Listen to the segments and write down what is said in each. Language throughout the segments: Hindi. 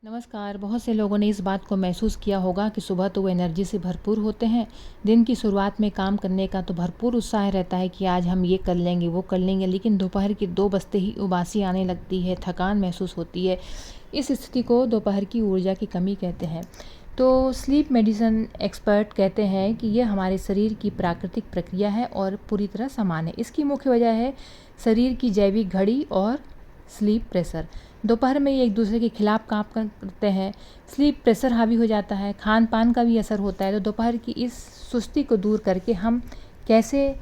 नमस्कार। बहुत से लोगों ने इस बात को महसूस किया होगा कि सुबह तो वो एनर्जी से भरपूर होते हैं। दिन की शुरुआत में काम करने का तो भरपूर उत्साह रहता है कि आज हम ये कर लेंगे, वो कर लेंगे, लेकिन दोपहर के 2 बजते ही उबासी आने लगती है, थकान महसूस होती है। इस स्थिति को दोपहर की ऊर्जा की कमी कहते हैं। तो स्लीप मेडिसिन एक्सपर्ट कहते हैं कि ये हमारे शरीर की प्राकृतिक प्रक्रिया है और पूरी तरह समान है। इसकी मुख्य वजह है शरीर की जैविक घड़ी और स्लीप प्रेशर। दोपहर में ये एक दूसरे के खिलाफ काम करते हैं। स्लीप प्रेशर हावी हो जाता है, खान पान का भी असर होता है। तो दोपहर की इस सुस्ती को दूर करके हम कैसे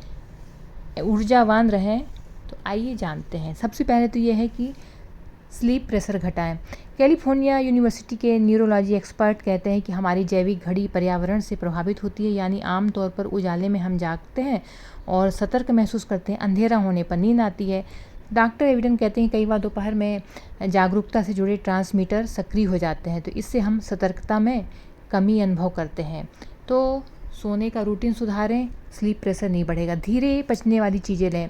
ऊर्जावान रहें, तो आइए जानते हैं। सबसे पहले तो ये है कि स्लीप प्रेशर घटाएं। कैलिफोर्निया यूनिवर्सिटी के न्यूरोलॉजी एक्सपर्ट कहते हैं कि हमारी जैविक घड़ी पर्यावरण से प्रभावित होती है, यानी आमतौर पर उजाले में हम जागते हैं और सतर्क महसूस करते हैं, अंधेरा होने पर नींद आती है। डॉक्टर एविडन कहते हैं कई बार दोपहर में जागरूकता से जुड़े ट्रांसमीटर सक्रिय हो जाते हैं, तो इससे हम सतर्कता में कमी अनुभव करते हैं। तो सोने का रूटीन सुधारें, स्लीप प्रेशर नहीं बढ़ेगा। धीरे पचने वाली चीज़ें लें।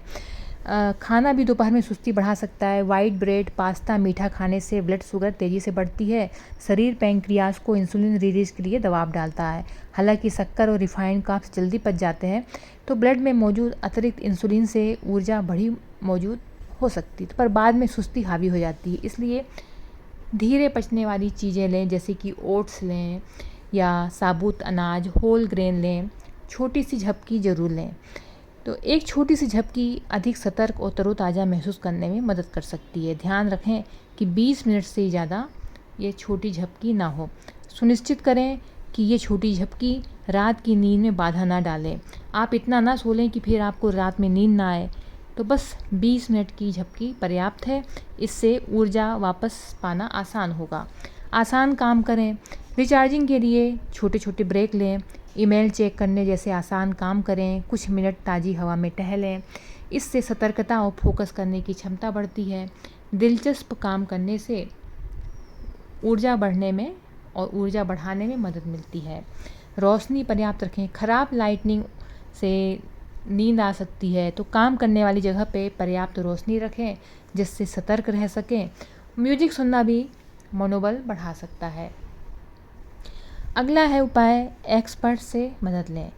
खाना भी दोपहर में सुस्ती बढ़ा सकता है। वाइट ब्रेड, पास्ता, मीठा खाने से ब्लड शुगर तेज़ी से बढ़ती है। शरीर पैंक्रियाज को इंसुलिन रिलीज के लिए दबाव डालता है। हालांकि शक्कर और रिफाइंड कार्ब्स जल्दी पच जाते हैं, तो ब्लड में मौजूद अतिरिक्त इंसुलिन से ऊर्जा बढ़ी मौजूद हो सकती है, पर बाद में सुस्ती हावी हो जाती है। इसलिए धीरे पचने वाली चीज़ें लें, जैसे कि ओट्स लें या साबुत अनाज, होल ग्रेन लें। छोटी सी झपकी ज़रूर लें। तो एक छोटी सी झपकी अधिक सतर्क और तरोताज़ा महसूस करने में मदद कर सकती है। ध्यान रखें कि 20 मिनट से ज़्यादा ये छोटी झपकी ना हो। सुनिश्चित करें कि ये छोटी झपकी रात की नींद में बाधा ना डालें। आप इतना ना सो लें कि फिर आपको रात में नींद ना आए। तो बस 20 मिनट की झपकी पर्याप्त है। इससे ऊर्जा वापस पाना आसान होगा। आसान काम करें। रिचार्जिंग के लिए छोटे छोटे ब्रेक लें। ईमेल चेक करने जैसे आसान काम करें। कुछ मिनट ताज़ी हवा में टहलें। इससे सतर्कता और फोकस करने की क्षमता बढ़ती है। दिलचस्प काम करने से ऊर्जा बढ़ने में और ऊर्जा बढ़ाने में मदद मिलती है। रोशनी पर्याप्त रखें। ख़राब लाइटनिंग से नींद आ सकती है, तो काम करने वाली जगह पे पर्याप्त रोशनी रखें जिससे सतर्क रह सकें। म्यूजिक सुनना भी मनोबल बढ़ा सकता है। अगला है उपाय, एक्सपर्ट से मदद लें।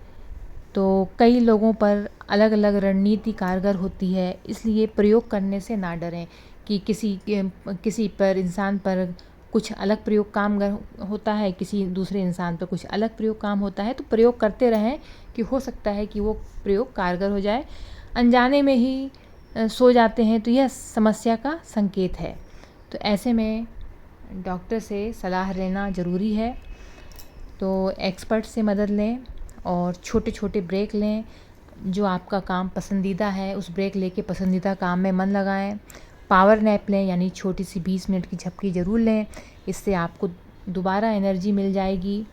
तो कई लोगों पर अलग अलग रणनीति कारगर होती है, इसलिए प्रयोग करने से ना डरें कि किसी पर इंसान पर कुछ अलग प्रयोग कामगर होता है, किसी दूसरे इंसान पर कुछ अलग प्रयोग काम होता है। तो प्रयोग करते रहें कि हो सकता है कि वो प्रयोग कारगर हो जाए। अनजाने में ही सो जाते हैं तो यह समस्या का संकेत है। तो ऐसे में डॉक्टर से सलाह लेना ज़रूरी है। तो एक्सपर्ट से मदद लें और छोटे छोटे ब्रेक लें। जो आपका काम पसंदीदा है उस ब्रेक लेके पसंदीदा काम में मन लगाएं। पावर नैप लें, यानी छोटी सी 20 मिनट की झपकी ज़रूर लें। इससे आपको दोबारा एनर्जी मिल जाएगी।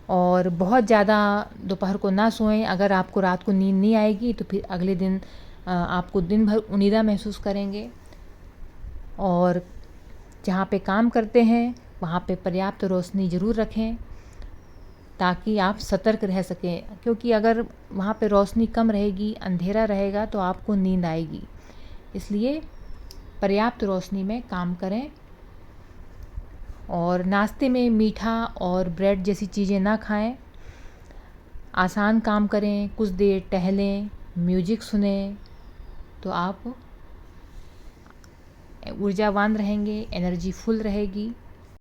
और बहुत ज़्यादा दोपहर को ना सोएं। अगर आपको रात को नींद नहीं आएगी तो फिर अगले दिन आपको दिन भर उनीदा महसूस करेंगे। और जहाँ पे काम करते हैं वहाँ पे पर्याप्त रोशनी ज़रूर रखें ताकि आप सतर्क रह सकें, क्योंकि अगर वहाँ पे रोशनी कम रहेगी, अंधेरा रहेगा, तो आपको नींद आएगी। इसलिए पर्याप्त रोशनी में काम करें। और नाश्ते में मीठा और ब्रेड जैसी चीज़ें ना खाएं। आसान काम करें, कुछ देर टहलें, म्यूजिक सुनें, तो आप ऊर्जावान रहेंगे, एनर्जी फुल रहेगी।